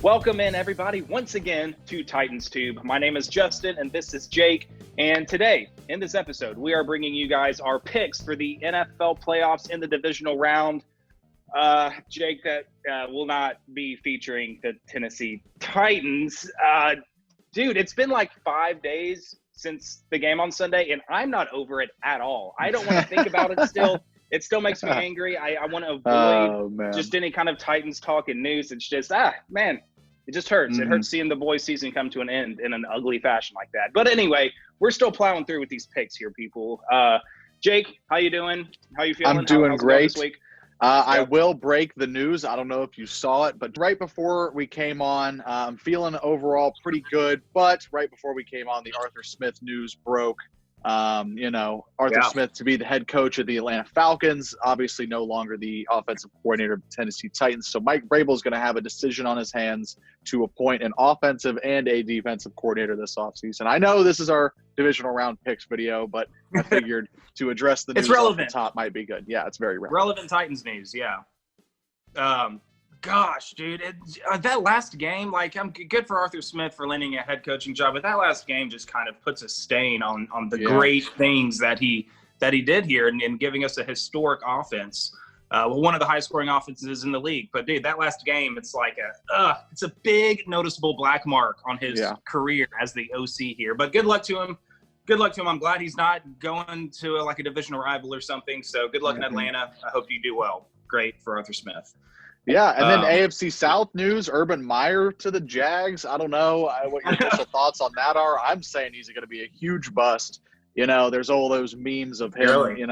Welcome in, everybody, once again to Titans Tube. My name is Justin, and this is Jake. And today, in this episode, we are bringing you guys our picks for the NFL playoffs in the divisional round. Jake, that will not be featuring the Tennessee Titans. Dude, it's been like 5 days since the game on Sunday, and I'm not over it at all. I don't want to think about it still. It still makes me angry. I want to avoid just any kind of Titans talk and news. It's just, man, it just hurts. It hurts seeing the boys' season come to an end in an ugly fashion like that. But anyway, we're still plowing through with these picks here, people. Jake, how you doing? How you feeling? I'm doing great. This week? I will break the news. I don't know if you saw it, but right before we came on, I'm feeling overall pretty good. But right before we came on, the Arthur Smith news broke. Arthur Smith to be the head coach of the Atlanta Falcons, obviously no longer the offensive coordinator of the Tennessee Titans. So Mike Vrabel is going to have a decision on his hands to appoint an offensive and a defensive coordinator this offseason. I know this is our divisional round picks video, but I figured to address the news off the top might be good. Yeah, it's very relevant. Relevant Titans news, yeah. Gosh, dude, that last game, like, I'm good for Arthur Smith for landing a head coaching job, but that last game just kind of puts a stain on the great things that he did here and giving us a historic offense. One of the highest scoring offenses in the league. But dude, that last game, it's like it's a big noticeable black mark on his career as the OC here. But good luck to him. Good luck to him. I'm glad he's not going to a divisional rival or something. So good luck in Atlanta. I hope you do well. Great for Arthur Smith. Yeah, and then AFC South news, Urban Meyer to the Jags. I don't know what your initial thoughts on that are. I'm saying he's going to be a huge bust. You know, there's all those memes of him,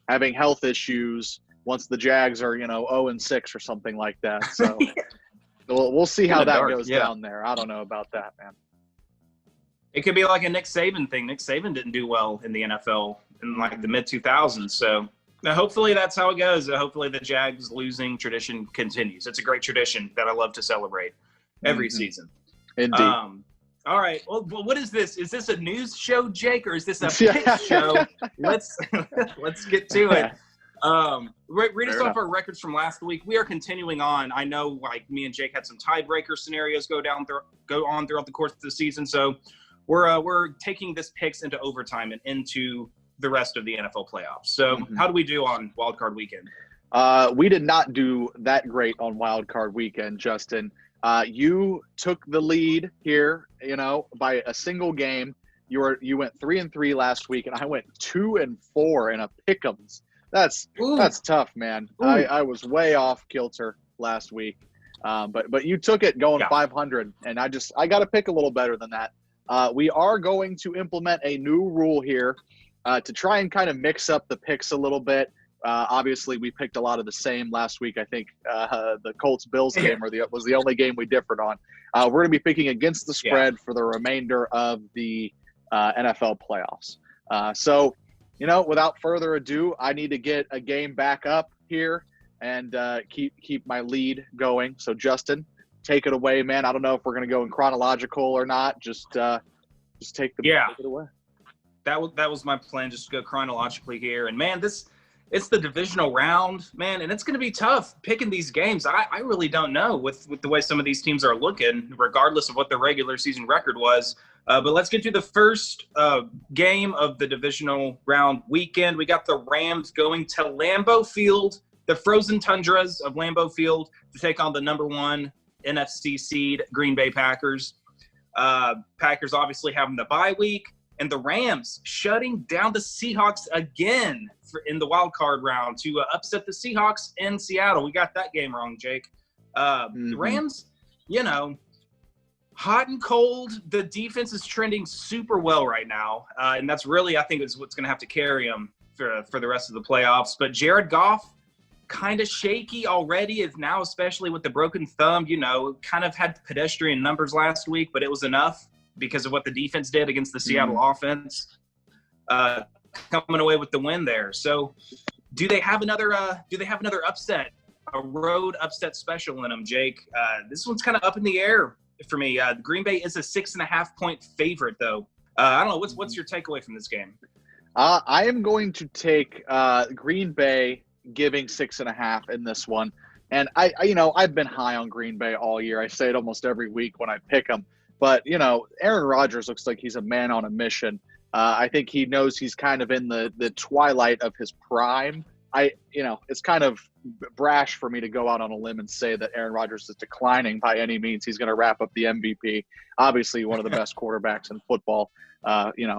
having health issues once the Jags are, 0-6 or something like that. So we'll see how that goes down there. I don't know about that, man. It could be like a Nick Saban thing. Nick Saban didn't do well in the NFL in the mid-2000s, so – now, hopefully that's how it goes. Hopefully the Jags losing tradition continues. It's a great tradition that I love to celebrate every season. Indeed. All right. Well, what is this? Is this a news show, Jake, or is this a pick show? Let's get to it. Read us off our records from last week. We are continuing on. I know, me and Jake had some tiebreaker scenarios go on throughout the course of the season. So we're taking this picks into overtime and into the rest of the NFL playoffs. So how do we do on Wild Card Weekend? We did not do that great on Wild Card Weekend, Justin. You took the lead here, by a single game. You went 3-3 last week, and I went 2-4 in a pick'ems. That's tough, man. I was way off kilter last week, but you took it going 500, and I got to pick a little better than that. We are going to implement a new rule here. To try and kind of mix up the picks a little bit. Obviously, we picked a lot of the same last week. I think the Colts-Bills game was the only game we differed on. We're going to be picking against the spread for the remainder of the NFL playoffs. So, without further ado, I need to get a game back up here and keep my lead going. So, Justin, take it away, man. I don't know if we're going to go in chronological or not. Just take it away. That was my plan, just to go chronologically here. And, man, it's the divisional round, man, and it's going to be tough picking these games. I really don't know with the way some of these teams are looking, regardless of what their regular season record was. But let's get to the first game of the divisional round weekend. We got the Rams going to Lambeau Field, the frozen tundras of Lambeau Field, to take on the number 1 NFC seed Green Bay Packers. Packers obviously having the bye week. And the Rams shutting down the Seahawks again in the wild card round to upset the Seahawks in Seattle. We got that game wrong, Jake. The Rams, hot and cold. The defense is trending super well right now. And that's really, I think, is what's going to have to carry them for the rest of the playoffs. But Jared Goff, kind of shaky already, is now, especially with the broken thumb, kind of had pedestrian numbers last week, but it was enough because of what the defense did against the Seattle offense, coming away with the win there. So do they have another upset, a road upset special in them, Jake? This one's kind of up in the air for me. Green Bay is a 6.5-point favorite, though. I don't know. What's your takeaway from this game? I am going to take Green Bay giving 6.5 in this one. And I've been high on Green Bay all year. I say it almost every week when I pick them. But, Aaron Rodgers looks like he's a man on a mission. I think he knows he's kind of in the twilight of his prime. It's kind of brash for me to go out on a limb and say that Aaron Rodgers is declining by any means. He's going to wrap up the MVP. Obviously, one of the best quarterbacks in football,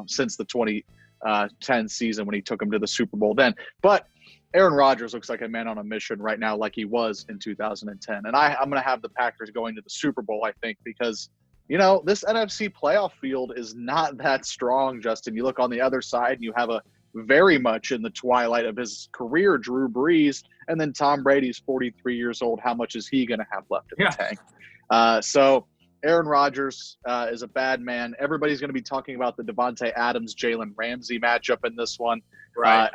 since the 2010 season when he took him to the Super Bowl then. But Aaron Rodgers looks like a man on a mission right now, like he was in 2010. And I'm going to have the Packers going to the Super Bowl, I think, because this NFC playoff field is not that strong, Justin. You look on the other side, and you have a very much in the twilight of his career, Drew Brees, and then Tom Brady's 43 years old. How much is he going to have left in the tank? So Aaron Rodgers is a bad man. Everybody's going to be talking about the Devontae Adams, Jalen Ramsey matchup in this one. Right.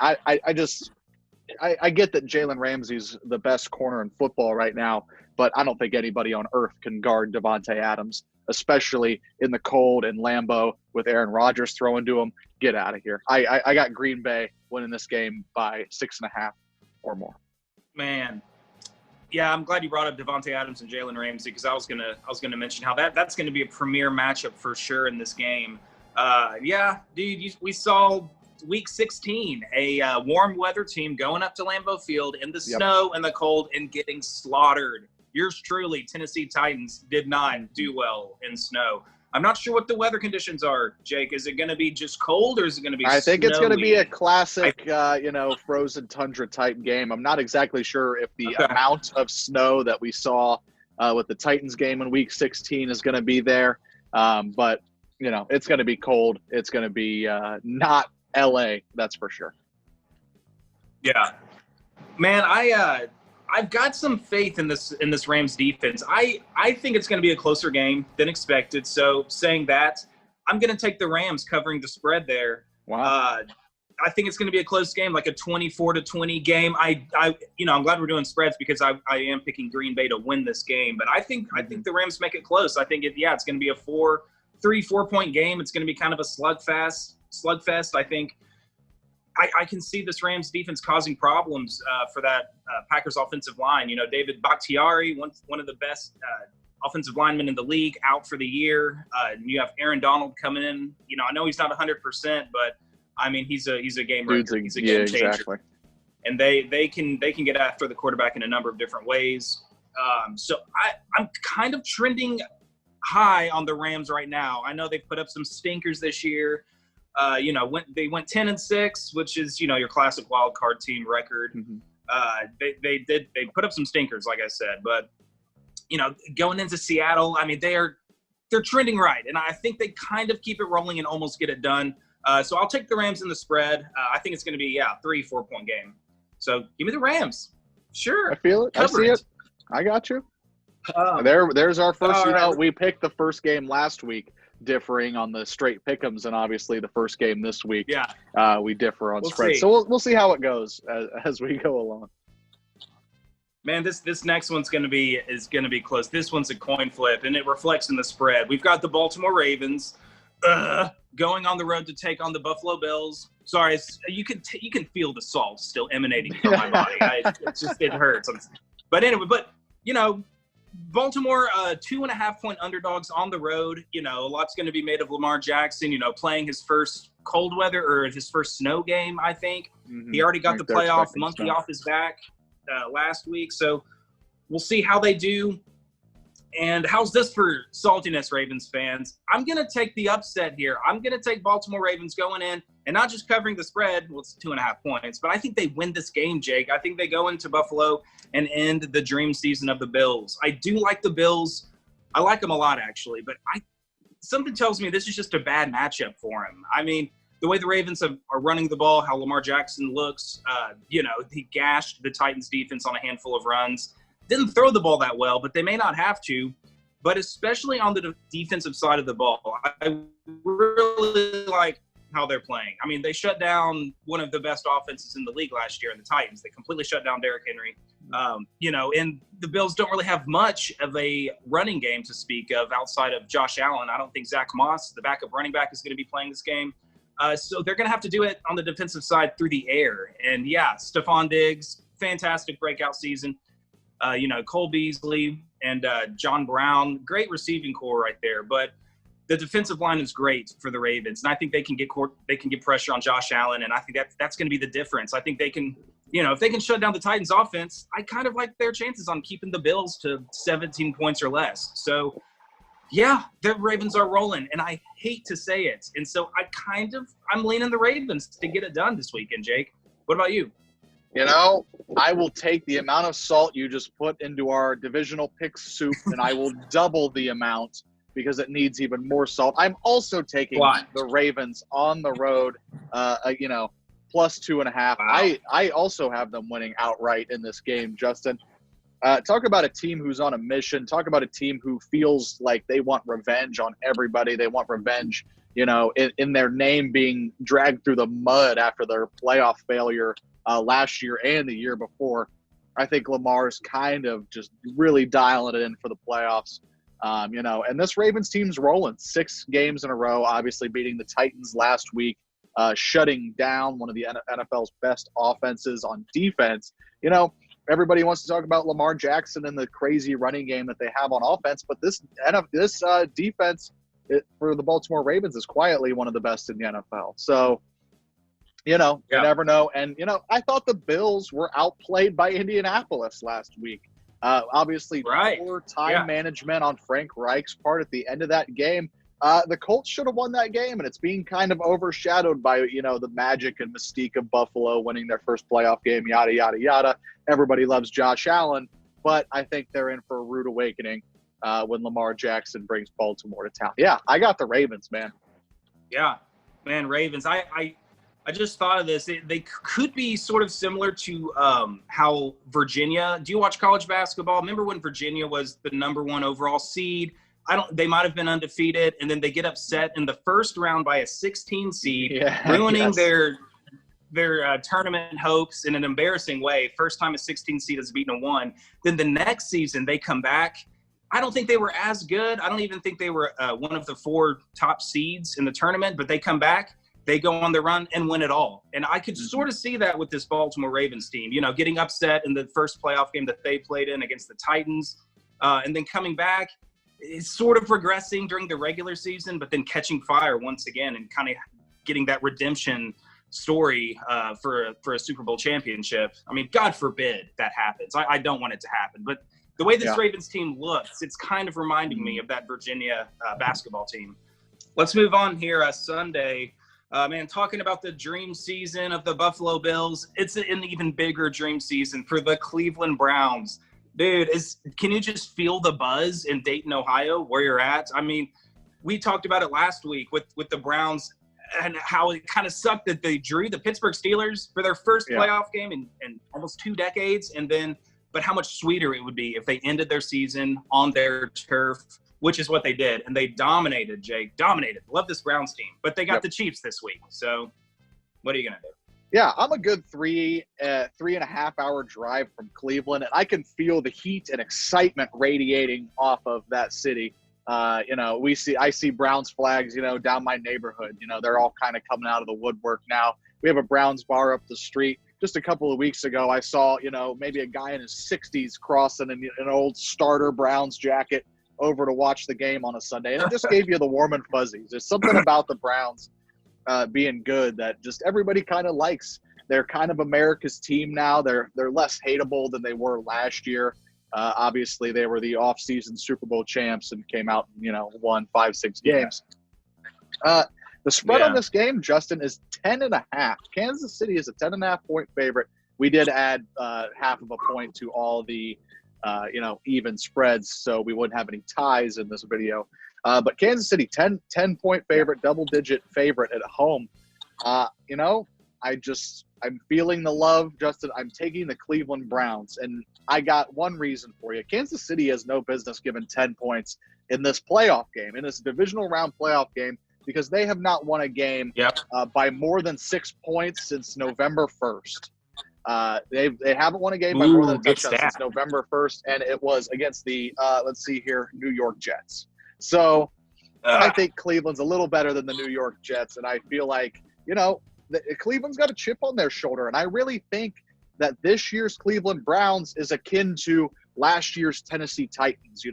I get that Jalen Ramsey's the best corner in football right now, but I don't think anybody on earth can guard Devontae Adams, especially in the cold in Lambeau with Aaron Rodgers throwing to him. Get out of here. I got Green Bay winning this game by 6.5 or more. Man. Yeah, I'm glad you brought up Devontae Adams and Jalen Ramsey, because I was gonna mention how that's gonna be a premier matchup for sure in this game. We saw Week 16, a warm weather team going up to Lambeau Field in the snow and the cold and getting slaughtered. Yours truly, Tennessee Titans, did not do well in snow. I'm not sure what the weather conditions are, Jake. Is it going to be just cold, or is it going to be I think snowy? It's going to be a classic, frozen tundra type game. I'm not exactly sure if the amount of snow that we saw with the Titans game in Week 16 is going to be there. But, it's going to be cold. It's going to be not L.A., that's for sure. Yeah. Man, I've got some faith in this Rams defense. I think it's going to be a closer game than expected. So saying that, I'm going to take the Rams covering the spread there. Wow. I think it's going to be a close game, like a 24-20 game. I'm glad we're doing spreads because I am picking Green Bay to win this game. But I think the Rams make it close. I think it's going to be a 4-point game. It's going to be kind of a slugfest. I think I can see this Rams defense causing problems for that Packers offensive line. David Bakhtiari, one of the best offensive linemen in the league, out for the year. You have Aaron Donald coming in. I know he's not 100%, but I mean he's a game record. He's a game changer. Exactly. And they can get after the quarterback in a number of different ways. So I'm kind of trending high on the Rams right now. I know they've put up some stinkers this year. They went 10-6, which is your classic wild card team record. They put up some stinkers, like I said, but going into Seattle, I mean they're trending right, and I think they kind of keep it rolling and almost get it done. So I'll take the Rams in the spread. I think it's going to be 3-4 point game. So give me the Rams. Sure, I feel it. Cover I see it. I got you. There's our first. right. We picked the first game last week, differing on the straight pick'ems, and obviously the first game this week, we differ on spread. See. So we'll see how it goes as we go along. Man, this next one's going to be close. This one's a coin flip, and it reflects in the spread. We've got the Baltimore Ravens going on the road to take on the Buffalo Bills. Sorry, you can feel the salt still emanating from my body. It hurts. But anyway, Baltimore, 2.5 point underdogs on the road. A lot's going to be made of Lamar Jackson, playing his first cold weather or his first snow game, I think. He already got the playoff monkey off his back last week. So we'll see how they do. And how's this for saltiness, Ravens fans? I'm going to take the upset here. I'm going to take Baltimore Ravens going in and not just covering the spread. Well, it's 2.5 points, but I think they win this game, Jake. I think they go into Buffalo and end the dream season of the Bills. I do like the Bills. I like them a lot, actually, but something tells me this is just a bad matchup for him. I mean, the way the Ravens are running the ball, how Lamar Jackson looks, he gashed the Titans defense on a handful of runs. Didn't throw the ball that well, but they may not have to. But especially on the defensive side of the ball, I really like how they're playing. I mean, they shut down one of the best offenses in the league last year in the Titans. They completely shut down Derrick Henry. And the Bills don't really have much of a running game to speak of outside of Josh Allen. I don't think Zach Moss, the backup running back, is going to be playing this game. So they're going to have to do it on the defensive side through the air. And, Stephon Diggs, fantastic breakout season. Cole Beasley and John Brown. Great receiving core right there. But the defensive line is great for the Ravens, and I think they can get pressure on Josh Allen, and I think that's going to be the difference. I think they can, if they can shut down the Titans' offense, I kind of like their chances on keeping the Bills to 17 points or less. So, yeah, the Ravens are rolling, and I hate to say it, and so I'm leaning the Ravens to get it done this weekend. Jake, what about you? I will take the amount of salt you just put into our divisional pick soup, and I will double the amount because it needs even more salt. I'm also taking the Ravens on the road, plus 2.5. Wow. I also have them winning outright in this game, Justin. Talk about a team who's on a mission. Talk about a team who feels like they want revenge on everybody. They want revenge, in their name being dragged through the mud after their playoff failure last year and the year before. I think Lamar's kind of just really dialing it in for the playoffs. And this Ravens team's rolling 6 games in a row, obviously beating the Titans last week, shutting down one of the NFL's best offenses on defense. Everybody wants to talk about Lamar Jackson and the crazy running game that they have on offense, but this defense for the Baltimore Ravens is quietly one of the best in the NFL. So, you never know. And, I thought the Bills were outplayed by Indianapolis last week. Obviously, poor time management on Frank Reich's part at the end of that game. The Colts should have won that game, and it's being kind of overshadowed by, the magic and mystique of Buffalo winning their first playoff game, yada, yada, yada. Everybody loves Josh Allen, but I think they're in for a rude awakening when Lamar Jackson brings Baltimore to town. Yeah, I got the Ravens, man. Yeah, man, Ravens. I just thought of this. They could be sort of similar to how Virginia – do you watch college basketball? Remember when Virginia was the number 1 overall seed? They might have been undefeated, and then they get upset in the first round by a 16 seed, ruining their tournament hopes in an embarrassing way. First time a 16 seed has beaten a 1. Then the next season they come back. I don't think they were as good. I don't even think they were one of the 4 top seeds in the tournament, but they come back. They go on the run and win it all. And I could sort of see that with this Baltimore Ravens team, getting upset in the first playoff game that they played in against the Titans, and then coming back. It's sort of progressing during the regular season, but then catching fire once again and kind of getting that redemption story for a Super Bowl championship. I mean, God forbid that happens. I don't want it to happen. But the way this Ravens team looks, it's kind of reminding me of that Virginia basketball team. Let's move on here. Sunday, talking about the dream season of the Buffalo Bills, it's an even bigger dream season for the Cleveland Browns. Dude, can you just feel the buzz in Dayton, Ohio, where you're at? I mean, we talked about it last week with the Browns and how it kind of sucked that they drew the Pittsburgh Steelers for their first playoff game in almost 2 decades. But how much sweeter it would be if they ended their season on thetheir turf, which is what they did. And they dominated, Jake. Dominated. Love this Browns team. But they got the Chiefs this week. So what are you going to do? Yeah, I'm a good 3.5 hour drive from Cleveland, and I can feel the heat and excitement radiating off of that city. I see Browns flags, down my neighborhood. They're all kind of coming out of the woodwork now. We have a Browns bar up the street. Just a couple of weeks ago, I saw, maybe a guy in his 60s crossing in an old starter Browns jacket over to watch the game on a Sunday, and it just gave you the warm and fuzzies. There's something about the Browns being good that just everybody kind of likes. They're kind of America's team now. They're less hateable than they were last year. Obviously, they were the off-season Super Bowl champs and came out and, won 5-6 games. The spread on this game, Justin, is 10.5. Kansas City is a 10.5 point favorite. We did add half of a point to all the even spreads, so we wouldn't have any ties in this video. But Kansas City, 10 point favorite, double-digit favorite at home. I'm feeling the love, Justin. I'm taking the Cleveland Browns, and I got one reason for you. Kansas City has no business giving 10 points in this playoff game, in this divisional round playoff game, because they have not won a game by more than 6 points since November 1st. They haven't won a game by more than a touchdown since November 1st, and it was against the, New York Jets. So I think Cleveland's a little better than the New York Jets, and I feel like, Cleveland's got a chip on their shoulder, and I really think that this year's Cleveland Browns is akin to last year's Tennessee Titans,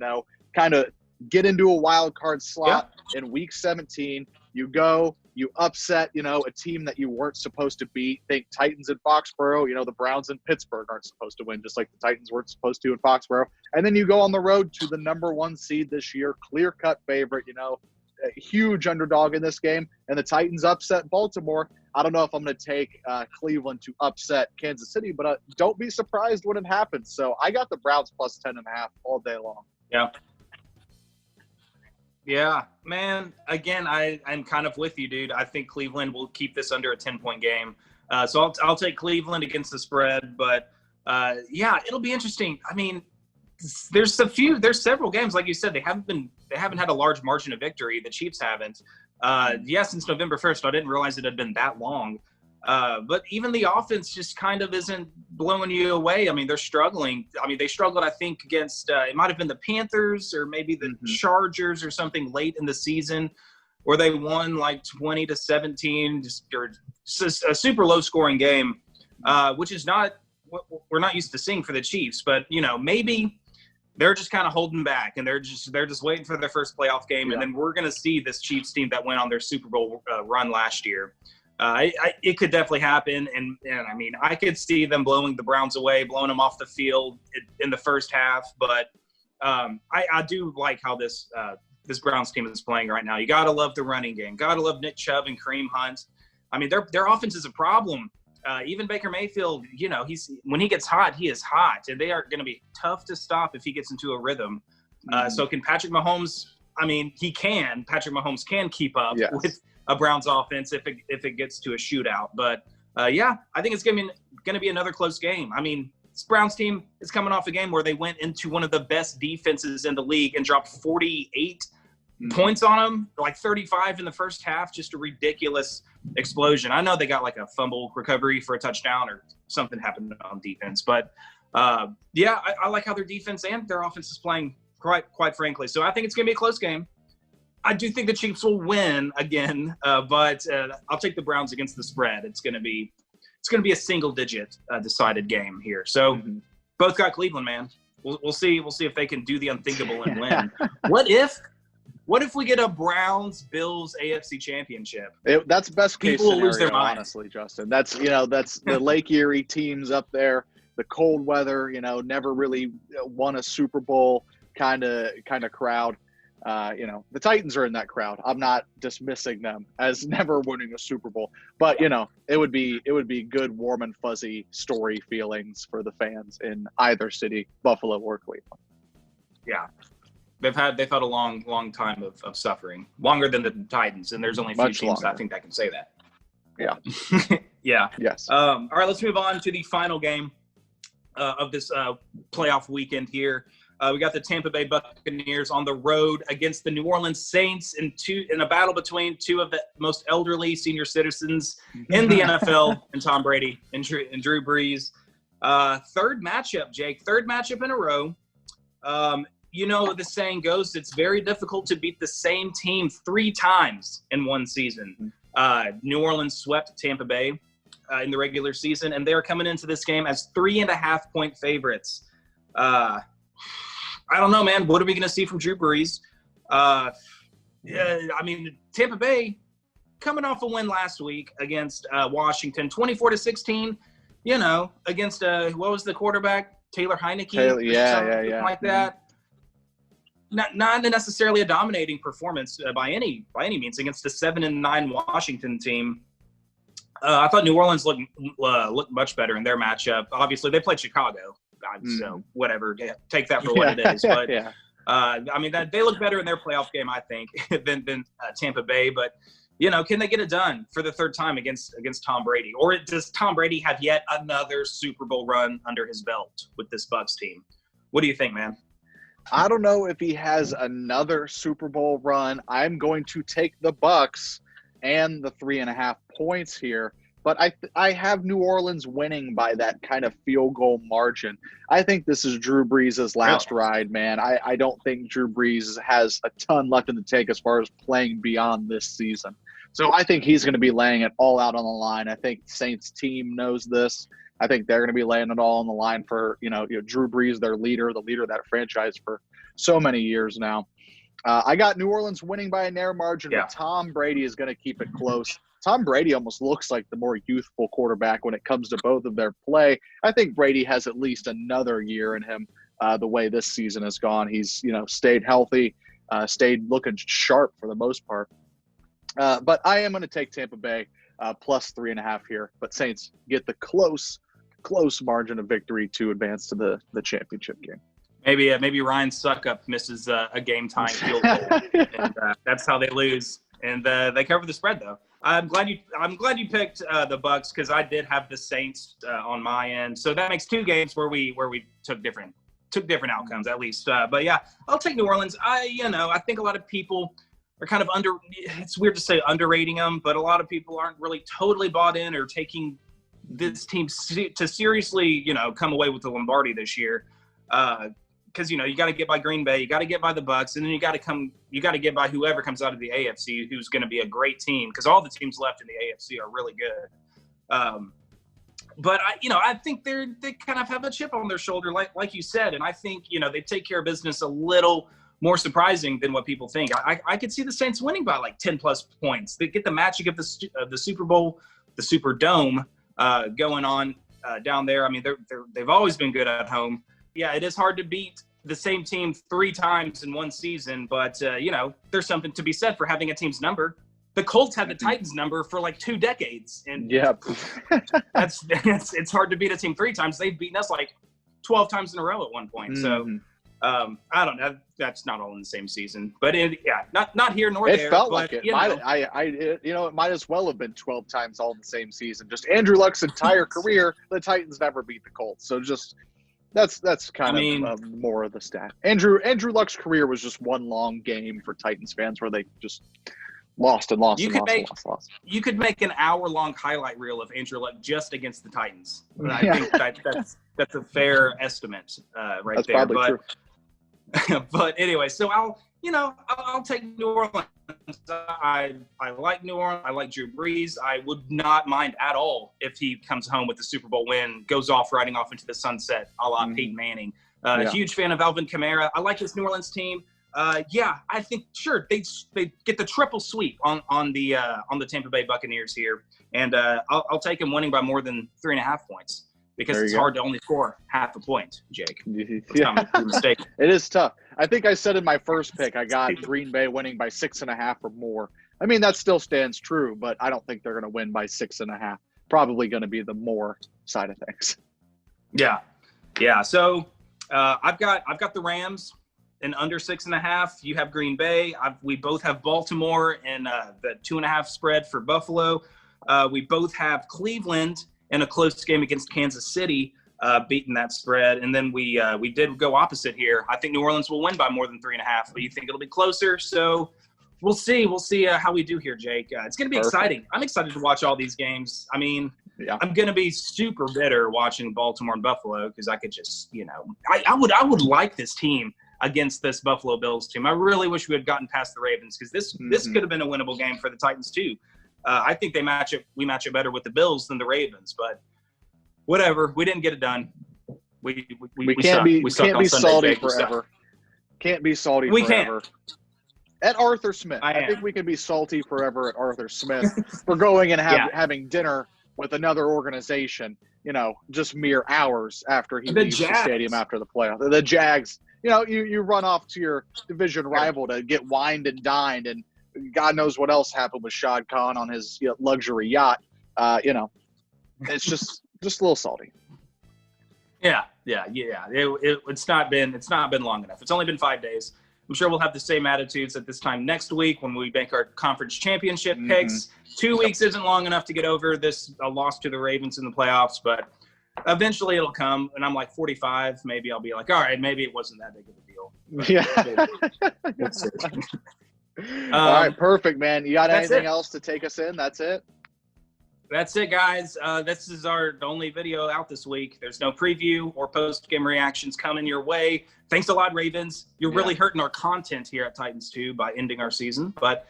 kind of get into a wild card slot in week 17. You go, you upset, a team that you weren't supposed to beat. Think Titans in Foxborough, the Browns in Pittsburgh aren't supposed to win, just like the Titans weren't supposed to in Foxborough. And then you go on the road to the number 1 seed this year, clear-cut favorite, a huge underdog in this game, and the Titans upset Baltimore. I don't know if I'm going to take Cleveland to upset Kansas City, but don't be surprised when it happens. So I got the Browns plus 10.5 all day long. Yeah. Yeah, man. Again, I'm kind of with you, dude. I think Cleveland will keep this under a 10-point game. So I'll take Cleveland against the spread. But, it'll be interesting. I mean, there's several games, like you said, they haven't had a large margin of victory. The Chiefs haven't. Since November 1st. I didn't realize it had been that long. But even the offense just kind of isn't blowing you away. I mean, they're struggling. I mean, they struggled, I think, against it might have been the Panthers or maybe the Chargers or something late in the season where they won like 20-17, just a super low-scoring game, which is not what we're not used to seeing for the Chiefs. But, maybe they're just kind of holding back, and they're just waiting for their first playoff game, and then we're going to see this Chiefs team that went on their Super Bowl run last year. It could definitely happen, and I mean, I could see them blowing the Browns away, blowing them off the field in the first half. But I do like how this Browns team is playing right now. You got to love the running game. Got to love Nick Chubb and Kareem Hunt. I mean, their offense is a problem. Even Baker Mayfield, when he gets hot, he is hot, and they are going to be tough to stop if he gets into a rhythm. So can Patrick Mahomes? I mean, Patrick Mahomes can keep up with a Browns offense if it gets to a shootout. But I think it's going to be another close game. I mean, this Browns team is coming off a game where they went into one of the best defenses in the league and dropped 48 points on them, like 35 in the first half. Just a ridiculous explosion. I know they got like a fumble recovery for a touchdown or something happened on defense, but I like how their defense and their offense is playing quite frankly. So I think it's going to be a close game. I do think the Chiefs will win again, but I'll take the Browns against the spread. It's going to be a single-digit decided game here. So both got Cleveland, man. We'll see. We'll see if they can do the unthinkable and win. What if we get a Browns-Bills AFC championship? That's best case People will scenario, lose their minds. honestly, Justin. That's the Lake Erie teams up there. The cold weather, never really won a Super Bowl kind of crowd. The Titans are in that crowd. I'm not dismissing them as never winning a Super Bowl, but it would be good, warm and fuzzy story feelings for the fans in either city, Buffalo or Cleveland. Yeah, they've had a long time of suffering, longer than the Titans, and there's only a few Much teams longer. I think that can say that. Yeah. Yeah. Yes. All right, let's move on to the final game of this playoff weekend here. We got the Tampa Bay Buccaneers on the road against the New Orleans Saints in a battle between two of the most elderly senior citizens in the NFL, and Tom Brady and Drew Brees. Third matchup, Jake. Third matchup in a row. The saying goes, it's very difficult to beat the same team 3 times in one season. New Orleans swept Tampa Bay in the regular season, and they're coming into this game as 3.5-point favorites. I don't know, man. What are we going to see from Drew Brees? Tampa Bay coming off a win last week against Washington, 24-16. Against what was the quarterback? Taylor Heineke. Something like that. Not necessarily a dominating performance by any means against a 7-9 Washington team. I thought New Orleans looked much better in their matchup. Obviously, they played Chicago. So whatever, take that for what it is. But they look better in their playoff game, I think, than Tampa Bay. But can they get it done for the third time against Tom Brady, or does Tom Brady have yet another Super Bowl run under his belt with this Bucs team? What do you think, man? I don't know if he has another Super Bowl run. I'm going to take the Bucs and the 3.5 points here. But I have New Orleans winning by that kind of field goal margin. I think this is Drew Brees' last ride, man. I don't think Drew Brees has a ton left in the tank as far as playing beyond this season. So I think he's going to be laying it all out on the line. I think the Saints team knows this. I think they're going to be laying it all on the line for, Drew Brees, their leader, the leader of that franchise for so many years now. I got New Orleans winning by a narrow margin, but Tom Brady is going to keep it close. Tom Brady almost looks like the more youthful quarterback when it comes to both of their play. I think Brady has at least another year in him the way this season has gone. He's, stayed healthy, stayed looking sharp for the most part. But I am going to take Tampa Bay plus 3.5 here. But Saints get the close margin of victory to advance to the championship game. Maybe Ryan Suckup misses a game-time field goal, and that's how they lose. And they cover the spread, though. I'm glad you picked the Bucs, because I did have the Saints on my end. So that makes 2 games where we took different outcomes at least. But yeah, I'll take New Orleans. I think a lot of people are kind of it's weird to say underrating them, but a lot of people aren't really totally bought in or taking this team to seriously, come away with the Lombardi this year. Because you got to get by Green Bay, you got to get by the Bucs, and then you got to get by whoever comes out of the AFC, who's going to be a great team, because all the teams left in the AFC are really good. But I think they kind of have a chip on their shoulder, like you said, and I think they take care of business a little more surprising than what people think. I could see the Saints winning by like 10+ points. They get the magic of the Super Bowl, the Superdome going on down there. I mean, they've always been good at home. Yeah, it is hard to beat the same team 3 times in one season, but, there's something to be said for having a team's number. The Colts had the Titans number for like 2 decades, and it's hard to beat a team 3 times. They've beaten us like 12 times in a row at one point. So I don't know. That's not all in the same season, but not here nor there. It felt like it. It might as well have been 12 times all in the same season. Just Andrew Luck's entire career, the Titans never beat the Colts. So just. That's kind of more of the stat. Andrew Luck's career was just one long game for Titans fans where they just lost and lost. You could make an hour-long highlight reel of Andrew Luck just against the Titans. I think that's a fair estimate right that's there. Probably true. But anyway, so I'll take New Orleans. I like New Orleans. I like Drew Brees. I would not mind at all if he comes home with the Super Bowl win, goes off riding off into the sunset, a la Peyton Manning. Huge fan of Alvin Kamara. I like this New Orleans team. I think sure they get the triple sweep on the Tampa Bay Buccaneers here, and I'll take them winning by more than 3.5 points. Because it's hard to only score half a point, Jake. It's not a mistake. It is tough. I think I said in my first pick, I got Green Bay winning by 6.5 or more. I mean, that still stands true, but I don't think they're going to win by 6.5. Probably going to be the more side of things. Yeah. So I've got the Rams in under 6.5. You have Green Bay. We both have Baltimore and the 2.5 spread for Buffalo. We both have Cleveland in a close game against Kansas City, beating that spread. And then we did go opposite here. I think New Orleans will win by more than 3.5, but you think it'll be closer. So we'll see. We'll see how we do here, Jake. It's going to be exciting. I'm excited to watch all these games. I mean, I'm going to be super bitter watching Baltimore and Buffalo because I could just, I would like this team against this Buffalo Bills team. I really wish we had gotten past the Ravens because this could have been a winnable game for the Titans too. I think we match it better with the Bills than the Ravens, but whatever. We didn't get it done. We can't be salty forever. Can't be salty forever. At Arthur Smith. I think we can be salty forever at Arthur Smith for going and having dinner with another organization, just mere hours after he leaves the stadium after the playoff. The Jags, you run off to your division rival to get wined and dined, and God knows what else happened with Shad Khan on his luxury yacht. It's just a little salty. Yeah. It's not been long enough. It's only been 5 days. I'm sure we'll have the same attitudes at this time next week when we make our conference championship picks. 2 weeks isn't long enough to get over a loss to the Ravens in the playoffs, but eventually it'll come. And I'm like 45. Maybe I'll be like, all right, maybe it wasn't that big of a deal. Yeah. All right, perfect, man. You got anything else to take us in? That's it? That's it, guys. This is the only video out this week. There's no preview or post-game reactions coming your way. Thanks a lot, Ravens. You're really hurting our content here at Titans 2 by ending our season, but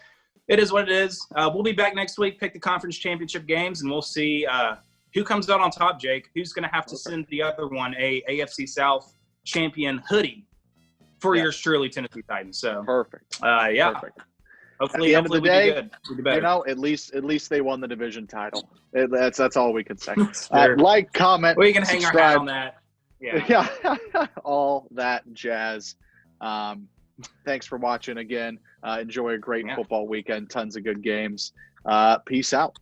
it is what it is. We'll be back next week, pick the conference championship games, and we'll see who comes out on top, Jake? Who's going to have to send the other one a AFC South champion hoodie for yours truly, Tennessee Titans? So perfect. Yeah. Perfect. Hopefully, At the end of the day, we do better. you know, at least they won the division title. That's all we can say. Sure. Like, comment, we can hang subscribe. our hat on that. Yeah. All that jazz. Thanks for watching again. Enjoy a great football weekend. Tons of good games. Peace out.